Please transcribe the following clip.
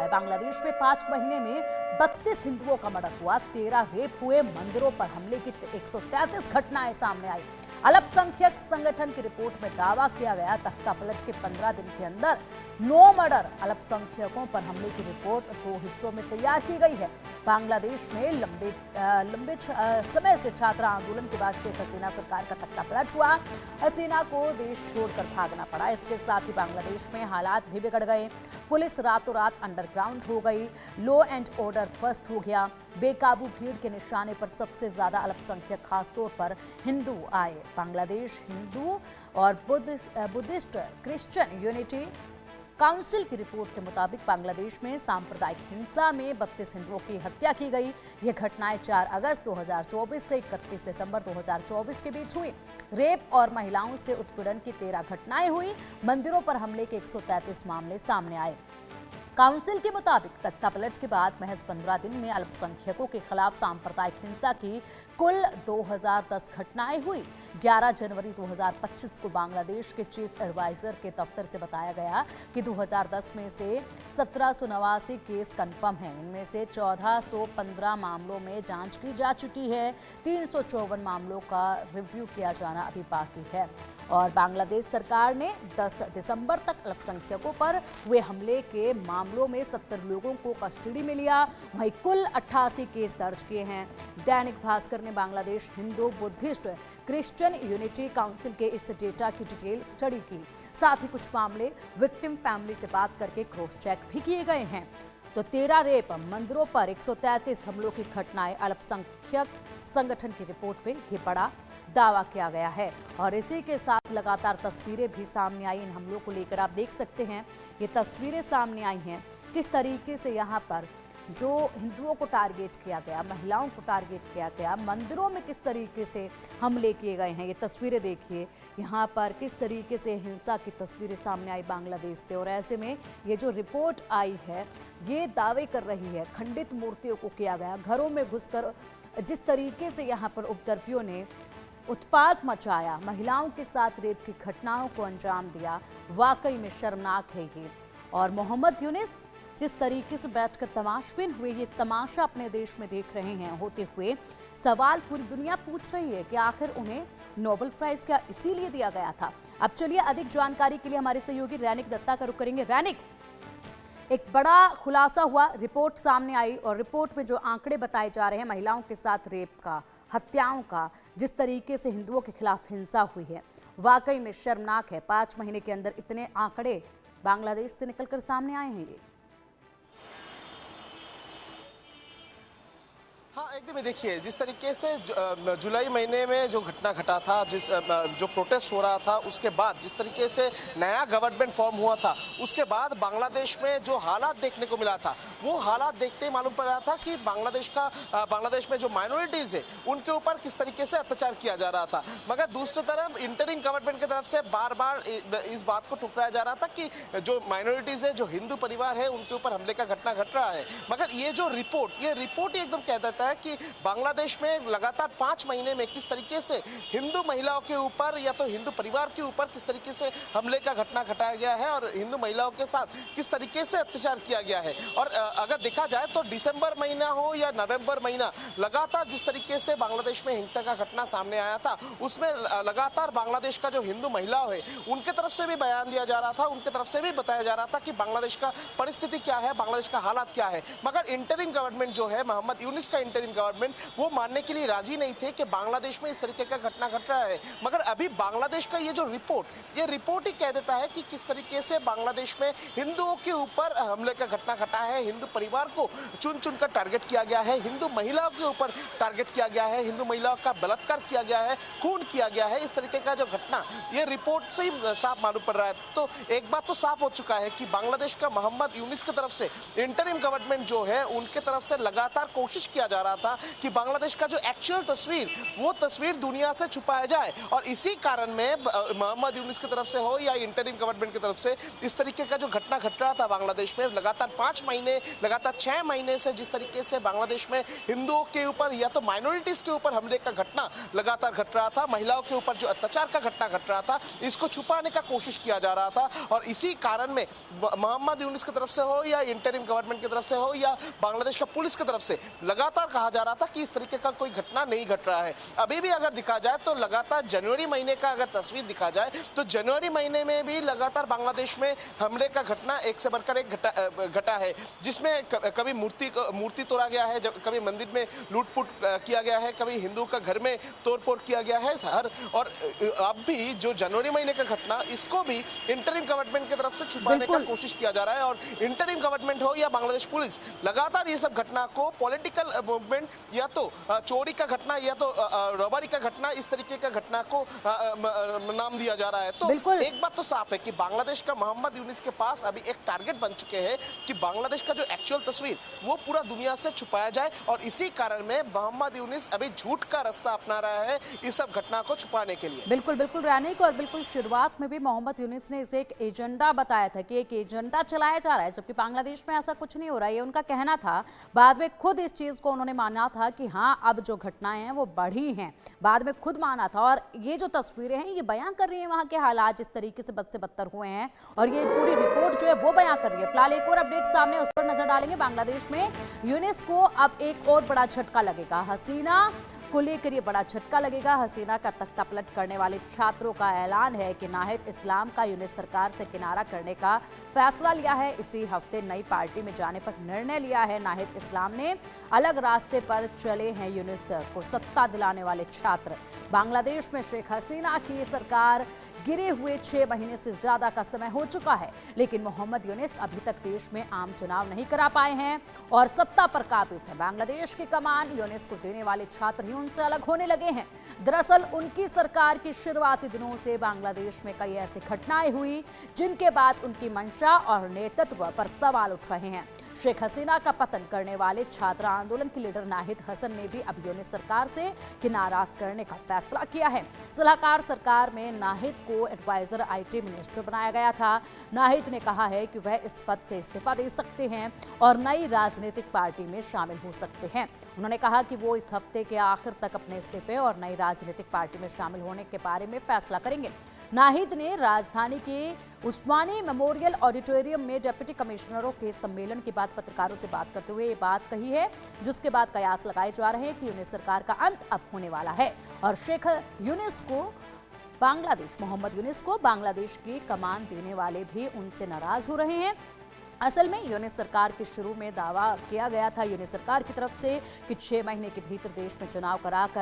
है। बांग्लादेश में 5 महीने में 32 हिंदुओं का मर्डर हुआ, 13 रेप हुए, मंदिरों पर हमले की 133 घटनाएं सामने आई। अल्पसंख्यक संगठन की रिपोर्ट में दावा किया गया तख्तापलट के 15 दिन के अंदर 9 मर्डर। अल्पसंख्यकों पर हमले की रिपोर्ट 2 हिस्सों में तैयार की गई है। बांग्लादेश में लंबे समय से छात्र आंदोलन के बाद शेख हसीना सरकार का तख्तापलट हुआ। हसीना को देश छोड़कर भागना पड़ा। इसके साथ ही बांग्लादेश में हालात भी बिगड़ गए। पुलिस रातों रात अंडरग्राउंड हो गई, लॉ एंड ऑर्डर ध्वस्त हो गया। बेकाबू भीड़ के निशाने पर सबसे ज्यादा अल्पसंख्यक, खासतौर पर हिंदू आए। बांग्लादेश हिंदू और बुद्धिस्ट क्रिश्चियन यूनिटी काउंसिल की रिपोर्ट के मुताबिक बांग्लादेश में सांप्रदायिक हिंसा में 32 हिंदुओं की हत्या की गई। ये घटनाएं 4 अगस्त 2024 से 31 दिसंबर 2024 के बीच हुई। रेप और महिलाओं से उत्पीड़न की 13 घटनाएं हुई। मंदिरों पर हमले के 133 मामले सामने आए। काउंसिल के मुताबिक तख्तापलट के बाद महज 15 दिन में अल्पसंख्यकों के खिलाफ सांप्रदायिक हिंसा की कुल 2010 घटनाएं हुई। 11 जनवरी 2025 को बांग्लादेश के चीफ एडवाइजर के दफ्तर से बताया गया कि 2010 में से 1789 केस कंफर्म हैं। इनमें से 1415 मामलों में जांच की जा चुकी है। 354 मामलों का रिव्यू किया जाना अभी बाकी है। और बांग्लादेश सरकार ने 10 दिसंबर तक अल्पसंख्यकों पर हुए हमले के मामलों में 70 लोगों को कस्टडी में लिया। वहीं कुल 88 केस दर्ज किए हैं। दैनिक भास्कर ने Bangladesh Hindu Buddhist Christian unity council के इस डेटा की डिटेल स्टडी की। साथ ही कुछ मामले विक्टिम फैमिली से बात करके क्रॉस चेक भी किए गए हैं। तो 13 रेप, मंदिरों पर 133 हमलों की घटनाएं अल्पसंख्यक संगठन की रिपोर्ट में ये बड़ा दावा किया गया है। और इसी के साथ लगातार तस्वीरें भी सामने आई इन हमलों को लेकर। आप देख सकते हैं ये तस्वीरें सामने आई हैं किस तरीके से यहाँ पर जो हिंदुओं को टारगेट किया गया, महिलाओं को टारगेट किया गया, मंदिरों में किस तरीके से हमले किए गए हैं। ये तस्वीरें देखिए, यहाँ पर किस तरीके से हिंसा की तस्वीरें सामने आई बांग्लादेश से। और ऐसे में ये जो रिपोर्ट आई है ये दावे कर रही है खंडित मूर्तियों को किया गया, घरों में घुसकर जिस तरीके से यहाँ पर उपद्रवियों ने उत्पात मचाया, महिलाओं के साथ रेप की घटनाओं को अंजाम दिया, वाकई में शर्मनाक है ये। और मोहम्मद यूनिस जिस तरीके से बैठकर तमाशबीन हुए, ये तमाशा अपने देश में देख रहे हैं होते हुए, सवाल पूरी दुनिया पूछ रही है कि आखिर उन्हें नोबेल प्राइज क्या इसीलिए दिया गया था। अब चलिए अधिक जानकारी के लिए हमारे सहयोगी रैनिक दत्ता का रुख करेंगे। रैनिक, एक बड़ा खुलासा हुआ, रिपोर्ट सामने आई और रिपोर्ट में जो आंकड़े बताए जा रहे हैं महिलाओं के साथ रेप का, हत्याओं का, जिस तरीके से हिंदुओं के खिलाफ हिंसा हुई है, वाकई में शर्मनाक है। 5 महीने के अंदर इतने आंकड़े बांग्लादेश से निकलकर सामने आए हैं ये। हाँ, एकदम देखिए जिस तरीके से जुलाई महीने में जो घटना घटा था, जो प्रोटेस्ट हो रहा था, उसके बाद जिस तरीके से नया गवर्नमेंट फॉर्म हुआ था, उसके बाद बांग्लादेश में जो हालात देखने को मिला था, वो हालात देखते ही मालूम पड़ रहा था कि बांग्लादेश में जो माइनॉरिटीज है उनके ऊपर किस तरीके से अत्याचार किया जा रहा था। मगर दूसरी तरफ इंटरिम गवर्नमेंट की तरफ से बार बार इस बात को ठुकराया जा रहा था कि जो माइनॉरिटीज है, जो हिंदू परिवार है, उनके ऊपर हमले का घटना घट रहा है। मगर ये रिपोर्ट एकदम कह देता है कि बांग्लादेश में लगातार 5 महीने में किस तरीके से हिंदू महिलाओं के ऊपर या तो हिंदू परिवार के ऊपर किस तरीके से हमले का घटना घटाया गया है और हिंदू महिलाओं के साथ किस तरीके से अत्याचार किया गया है। और अगर देखा जाए तो दिसंबर महीना हो या नवंबर महीना, लगातार जिस तरीके से बांग्लादेश में हिंसा का घटना सामने आया था, उसमें लगातार बांग्लादेश का जो हिंदू महिला है उनके तरफ से भी बयान दिया जा रहा था, उनके तरफ से भी बताया जा रहा था कि बांग्लादेश का परिस्थिति क्या है, बांग्लादेश का हालात क्या है। मगर इंटरिम गवर्नमेंट जो है, मोहम्मद यूनिस का इंटरिम गवर्नमेंट, वो मानने के लिए राजी नहीं थे कि बांग्लादेश में इस तरीके का घटना घट रहा है। मगर अभी बांग्लादेश का ये रिपोर्ट ही कह देता है कि किस तरीके से बांग्लादेश में हिंदुओं के ऊपर हमले का घटना घटा है, हिंदू परिवार को चुन चुनकर टारगेट किया गया है, हिंदू महिलाओं के ऊपर टारगेट किया गया है, हिंदू महिलाओं का बलात्कार किया गया है, खून किया गया है। इस तरीके का जो घटना ये रिपोर्ट से ही साफ मालूम पड़ रहा है। तो एक बात तो साफ हो चुका है कि बांग्लादेश का मोहम्मद यूनिस की तरफ से इंटरिम गवर्नमेंट जो है उनके तरफ से लगातार कोशिश किया जा रहा था कि बांग्लादेश का जो एक्चुअल तस्वीर, वो तस्वीर दुनिया से छुपाया जाए। और इसी कारण में मोहम्मद यूनुस की तरफ से हो या इंटरिम गवर्नमेंट की तरफ से इस तरीके का जो घटना घट रहा था बांग्लादेश में, लगातार 5 महीने, लगातार 6 महीने से जिस तरीके से बांग्लादेश में हिंदुओं के ऊपर या तो माइनॉरिटीज के ऊपर हमले का घटना लगातार घट रहा था, महिलाओं के ऊपर जो अत्याचार का घटना घट रहा था, इसको छुपाने का कोशिश किया जा रहा था। और इसी कारण में मोहम्मद यूनुस की तरफ से हो या इंटरिम गवर्नमेंट की तरफ से हो या बांग्लादेश का पुलिस की तरफ से लगातार कहा जा रहा था कि इस तरीके का कोई घटना नहीं घट रहा है। अभी भी अगर दिखा जाए तो लगातार जनवरी महीने का अगर तस्वीर दिखा जाए तो जनवरी महीने में भी लगातार बांग्लादेश में हमले का घटना एक से बढ़कर एक घटा है, जिसमें कभी मूर्ति तोड़ा गया है, कभी मंदिर में लूटपुट किया गया है, कभी हिंदू का घर में तोड़फोड़ किया गया है। और अब भी जो जनवरी महीने का घटना, इसको भी इंटरिम गवर्नमेंट की तरफ से छुपाने का कोशिश किया जा रहा है। और इंटरिम गवर्नमेंट हो या बांग्लादेश पुलिस लगातार ये सब घटना को पॉलिटिकल मूवमेंट या तो चोरी का घटना या तो रॉबरी का घटना, इस तरीके का घटना को नाम दिया जा रहा है। तो एक बात तो साफ है कि बांग्लादेश का मोहम्मद यूनुस के पास अभी एक टारगेट बन चुके हैं कि बांग्लादेश का जो एक्चुअल तस्वीर वो पूरा दुनिया से छुपाया जाए। और इसी कारण में मोहम्मद यूनुस अभी झूठ का रास्ता अपना रहा है इस सब घटना को छुपाने के लिए। बिल्कुल बिल्कुल रानिक, और बिल्कुल शुरुआत में भी मोहम्मद यूनुस ने इसे एक एजेंडा बताया था कि एक एजेंडा चलाया जा रहा है, जबकि बांग्लादेश में ऐसा कुछ नहीं हो रहा है, ये उनका कहना था। बाद में खुद इस चीज को उन्होंने माना था कि हाँ, अब जो घटनाएं हैं वो बढ़ी हैं, बाद में खुद माना था। और ये जो तस्वीरें हैं ये बयां कर रही हैं वहां के हालात जिस तरीके से बद से बदतर हुए हैं, और ये पूरी रिपोर्ट जो है वो बयां कर रही है। फिलहाल एक और अपडेट सामने, उस पर नजर डालेंगे। बांग्लादेश में यूनुस को अब एक और बड़ा झटका लगेगा। हसीना को लेकर ये बड़ा झटका लगेगा। हसीना का तख्ता पलट करने वाले छात्रों का ऐलान है कि नाहिद इस्लाम का यूनुस सरकार से किनारा करने का फैसला लिया है। इसी हफ्ते नई पार्टी में जाने पर निर्णय लिया है। नाहिद इस्लाम ने अलग रास्ते पर चले हैं यूनुस को सत्ता दिलाने वाले छात्र। बांग्लादेश में शेख हसीना की सरकार गिरे हुए 6 महीने से ज्यादा का समय हो चुका है, लेकिन मोहम्मद यूनुस अभी तक देश में आम चुनाव नहीं करा पाए हैं और सत्ता पर काबिज है। बांग्लादेश की कमान यूनुस को देने वाले छात्र ही उनसे अलग होने लगे हैं। दरअसल उनकी सरकार के शुरुआती दिनों से बांग्लादेश में कई ऐसी घटनाएं हुई जिनके बाद उनकी मंशा और नेतृत्व पर सवाल उठ रहे हैं। शेख हसीना का पतन करने वाले छात्र आंदोलन के लीडर नाहिद हसन ने भी अब यूनुस सरकार से किनारा करने का फैसला किया है। सलाहकार सरकार में नाहिद को एडवाइजर आईटी मिनिस्टर बनाया गया था। नाहिद ने कहा है कि वह इस पद से इस्तीफा दे सकते हैं और नई राजनीतिक पार्टी में शामिल हो सकते हैं। उन्होंने कहा कि वो इस हफ्ते के आखिर तक अपने इस्तीफे और नई राजनीतिक पार्टी में शामिल होने के बारे में फैसला करेंगे। नाहिद ने राजधानी के उस्मानी मेमोरियल ऑडिटोरियम में डिप्टी कमिश्नरों के सम्मेलन के बाद पत्रकारों से बात करते हुए ये बात कही है, जिसके बाद कयास लगाए जा रहे हैं कि यूनुस सरकार का अंत अब होने वाला है और शेख यूनुस को मोहम्मद यूनुस को बांग्लादेश की कमान देने वाले भी उनसे नाराज हो रहे हैं। असल में यूनुस सरकार के शुरू में दावा किया गया था यूनुस सरकार की तरफ से कि 6 महीने के भीतर देश में चुनाव कराकर